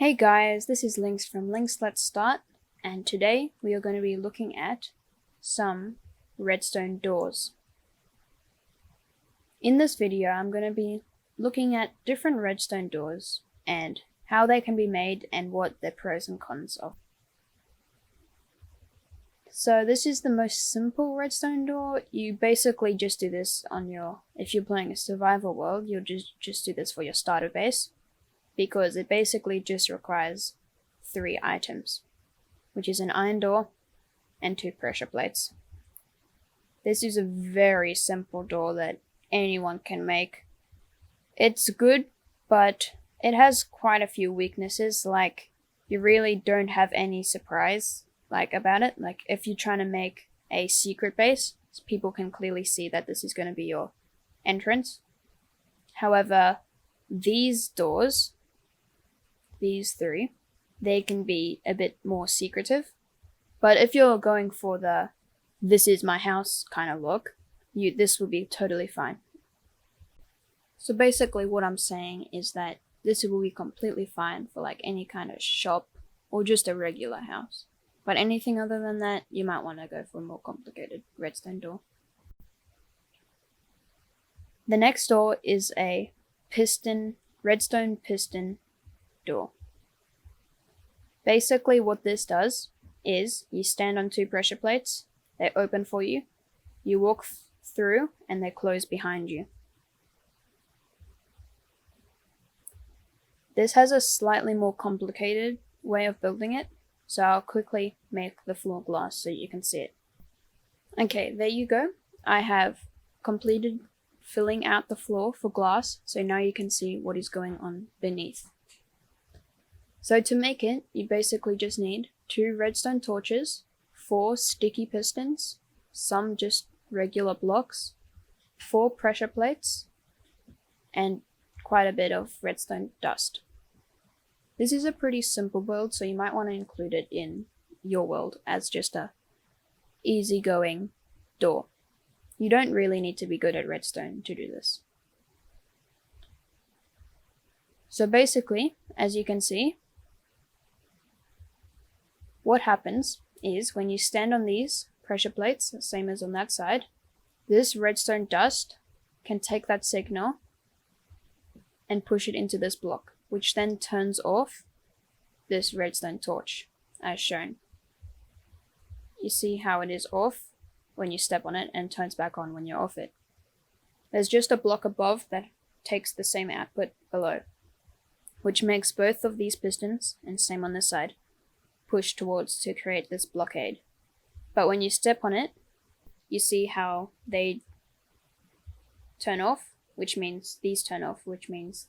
Hey guys, this is Links from Links Let's Start, and today we are going to be looking at some redstone doors. In this video, I'm going to be looking at different redstone doors and how they can be made and what the pros and cons are. So this is the most simple redstone door. You basically just do this on if you're playing a survival world, you'll just do this for your starter base, because it basically just requires 3 items, which is an iron door and 2 pressure plates. This is a very simple door that anyone can make. It's good, but it has quite a few weaknesses, like you really don't have any surprise about it. Like if you're trying to make a secret base, people can clearly see that this is going to be your entrance. However, these doors, these 3, they can be a bit more secretive. But if you're going for the "this is my house" kind of look, this will be totally fine. So basically what I'm saying is that this will be completely fine for any kind of shop or just a regular house. But anything other than that, you might want to go for a more complicated redstone door. The next door is a redstone piston door. Basically what this does is you stand on 2 pressure plates, they open for you, you walk through and they close behind you. This has a slightly more complicated way of building it, so I'll quickly make the floor glass so you can see it. Okay, there you go. I have completed filling out the floor for glass, so now you can see what is going on beneath. So to make it, you basically just need 2 redstone torches, 4 sticky pistons, some just regular blocks, 4 pressure plates, and quite a bit of redstone dust. This is a pretty simple build, so you might want to include it in your world as just a easygoing door. You don't really need to be good at redstone to do this. So basically, as you can see, what happens is when you stand on these pressure plates, same as on that side, this redstone dust can take that signal and push it into this block, which then turns off this redstone torch, as shown. You see how it is off when you step on it and turns back on when you're off it. There's just a block above that takes the same output below, which makes both of these pistons, and same on this side, push towards to create this blockade. But when you step on it, you see how they turn off, which means these turn off, which means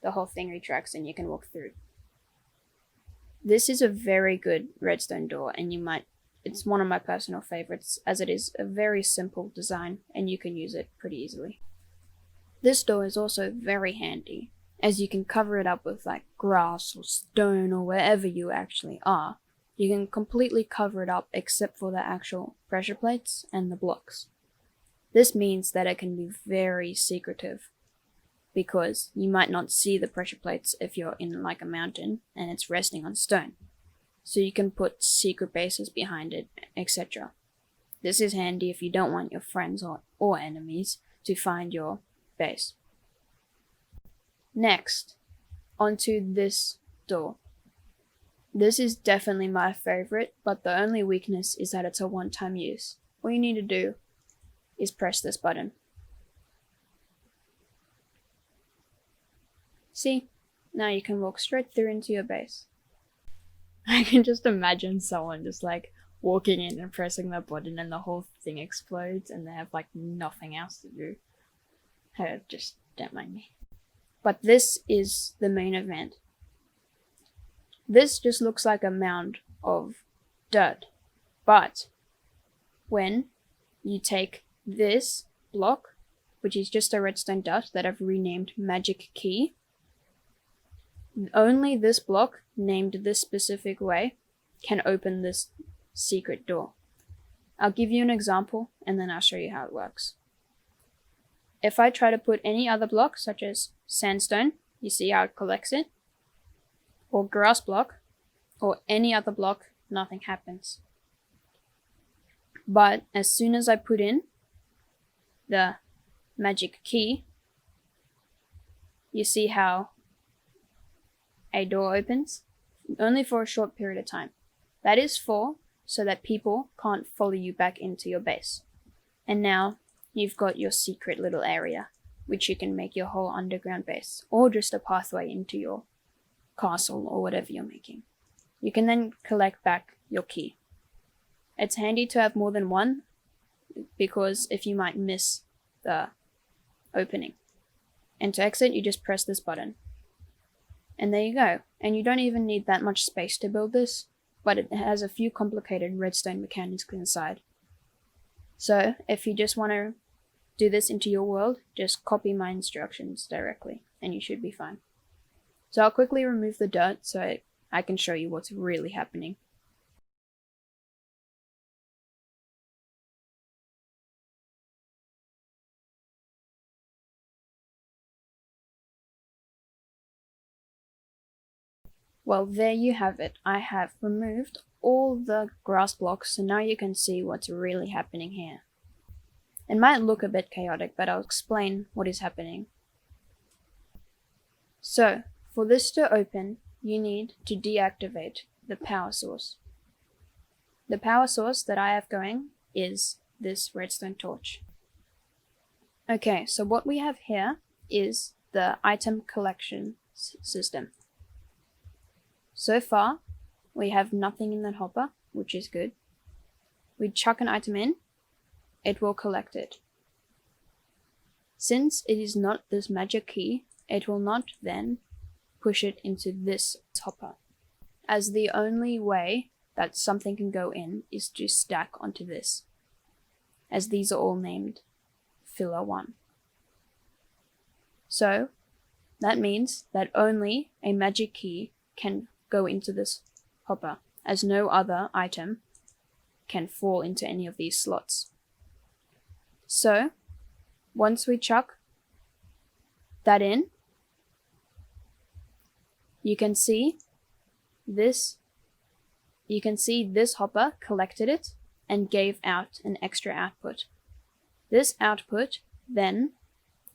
the whole thing retracts and you can walk through. This is a very good redstone door, and it's one of my personal favorites, as it is a very simple design and you can use it pretty easily. This door is also very handy, as you can cover it up with grass or stone or wherever you actually are. You can completely cover it up except for the actual pressure plates and the blocks. This means that it can be very secretive, because you might not see the pressure plates if you're in a mountain and it's resting on stone. So you can put secret bases behind it, etc. This is handy if you don't want your friends or enemies to find your base. Next, onto this door. This is definitely my favorite, but the only weakness is that it's a one-time use. All you need to do is press this button. See? Now you can walk straight through into your base. I can just imagine someone just walking in and pressing that button and the whole thing explodes and they have nothing else to do. Just don't mind me. But this is the main event. This just looks like a mound of dirt. But when you take this block, which is just a redstone dust that I've renamed Magic Key, only this block, named this specific way, can open this secret door. I'll give you an example and then I'll show you how it works. If I try to put any other block, such as sandstone, you see how it collects it? or grass block or any other block, nothing happens. But as soon as I put in the magic key, you see how a door opens, only for a short period of time. That is so that people can't follow you back into your base. And now you've got your secret little area, which you can make your whole underground base, or just a pathway into your castle or whatever you're making. You can then collect back your key. It's handy to have more than one, because if you might miss the opening. And to exit, you just press this button. And there you go. And you don't even need that much space to build this, but it has a few complicated redstone mechanics inside. So if you just want to do this into your world, just copy my instructions directly, and you should be fine. So I'll quickly remove the dirt so I can show you what's really happening. Well, there you have it. I have removed all the grass blocks, so now you can see what's really happening here. It might look a bit chaotic, but I'll explain what is happening. So, for this to open, you need to deactivate the power source. The power source that I have going is this redstone torch. Okay, so what we have here is the item collection system. So far, we have nothing in that hopper, which is good. We chuck an item in, it will collect it. Since it is not this magic key, it will not then push it into this hopper, as the only way that something can go in is to stack onto this, as these are all named filler 1. So that means that only a magic key can go into this hopper, as no other item can fall into any of these slots. So once we chuck that in, you can see this hopper collected it and gave out an extra output. This output then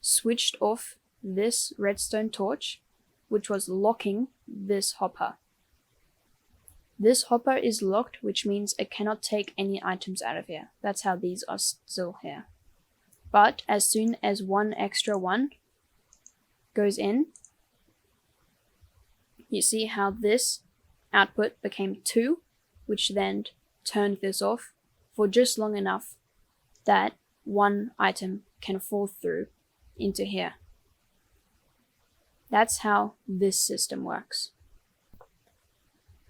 switched off this redstone torch, which was locking this hopper. This hopper is locked, which means it cannot take any items out of here. That's how these are still here. But as soon as one extra one goes in, you see how this output became 2, which then turned this off for just long enough that one item can fall through into here. That's how this system works.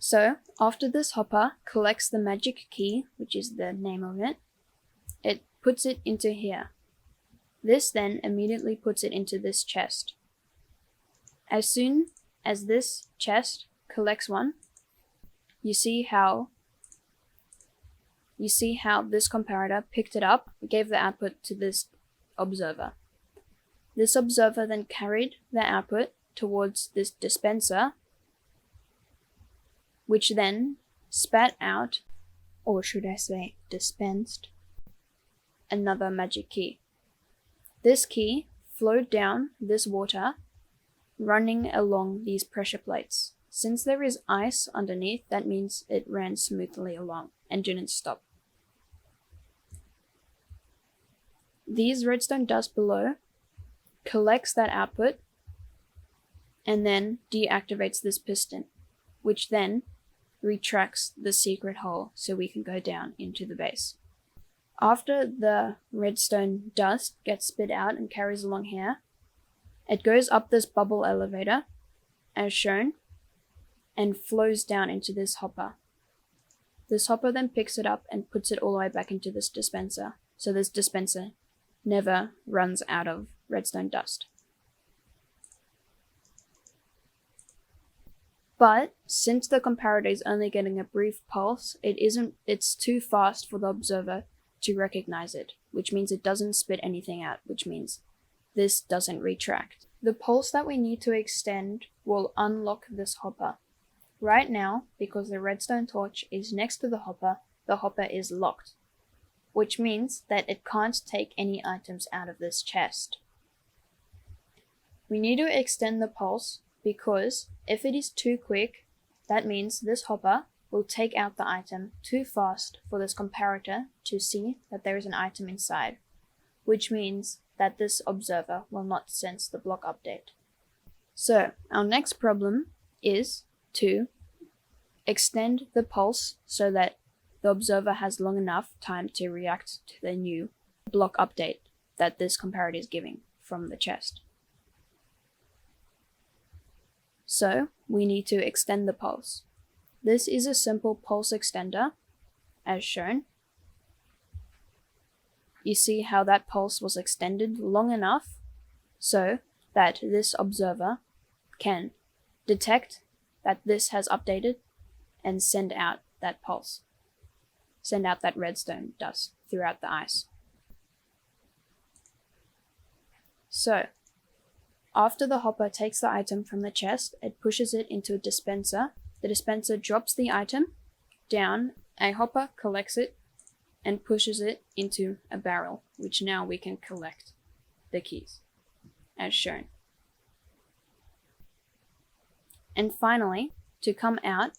So after this hopper collects the magic key, which is the name of it, it puts it into here. This then immediately puts it into this chest. As soon as this chest collects one, you see how this comparator picked it up, gave the output to this observer. This observer then carried the output towards this dispenser, which then spat out, or should I say dispensed, another magic key. This key flowed down this water, running along these pressure plates. Since there is ice underneath, that means it ran smoothly along and didn't stop. These redstone dust below collects that output and then deactivates this piston, which then retracts the secret hole so we can go down into the base. After the redstone dust gets spit out and carries along here, it goes up this bubble elevator, as shown, and flows down into this hopper. This hopper then picks it up and puts it all the way back into this dispenser, so this dispenser never runs out of redstone dust. But since the comparator is only getting a brief pulse, it's too fast for the observer to recognize it, which means it doesn't spit anything out, which means this doesn't retract. The pulse that we need to extend will unlock this hopper. Right now, because the redstone torch is next to the hopper is locked, which means that it can't take any items out of this chest. We need to extend the pulse because if it is too quick, that means this hopper will take out the item too fast for this comparator to see that there is an item inside, which means that this observer will not sense the block update. So our next problem is to extend the pulse so that the observer has long enough time to react to the new block update that this comparator is giving from the chest. So we need to extend the pulse. This is a simple pulse extender, as shown. You see how that pulse was extended long enough so that this observer can detect that this has updated and send out that pulse, send out that redstone dust throughout the ice. So, after the hopper takes the item from the chest, it pushes it into a dispenser. The dispenser drops the item down, a hopper collects it and pushes it into a barrel, which now we can collect the keys, as shown. And finally, to come out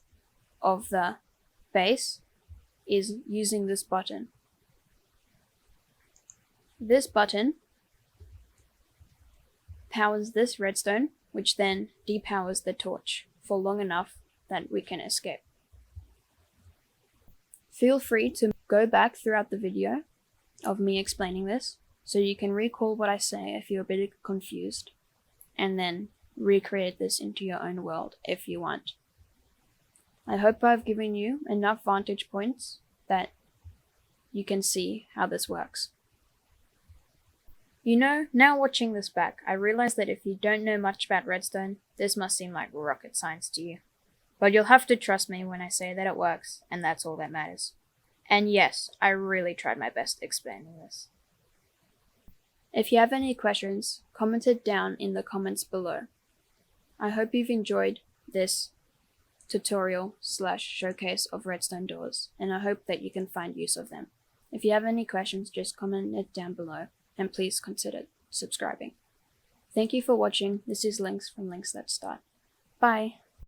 of the base is using this button. This button powers this redstone, which then depowers the torch for long enough that we can escape. Feel free to go back throughout the video of me explaining this so you can recall what I say if you're a bit confused, and then recreate this into your own world if you want. I hope I've given you enough vantage points that you can see how this works. You know, now watching this back, I realize that if you don't know much about redstone, this must seem like rocket science to you. But you'll have to trust me when I say that it works, and that's all that matters. And yes, I really tried my best explaining this. If you have any questions, comment it down in the comments below. I hope you've enjoyed this tutorial / showcase of redstone doors, and I hope that you can find use of them. If you have any questions, just comment it down below, and please consider subscribing. Thank you for watching. This is Links from Links That Start. Bye!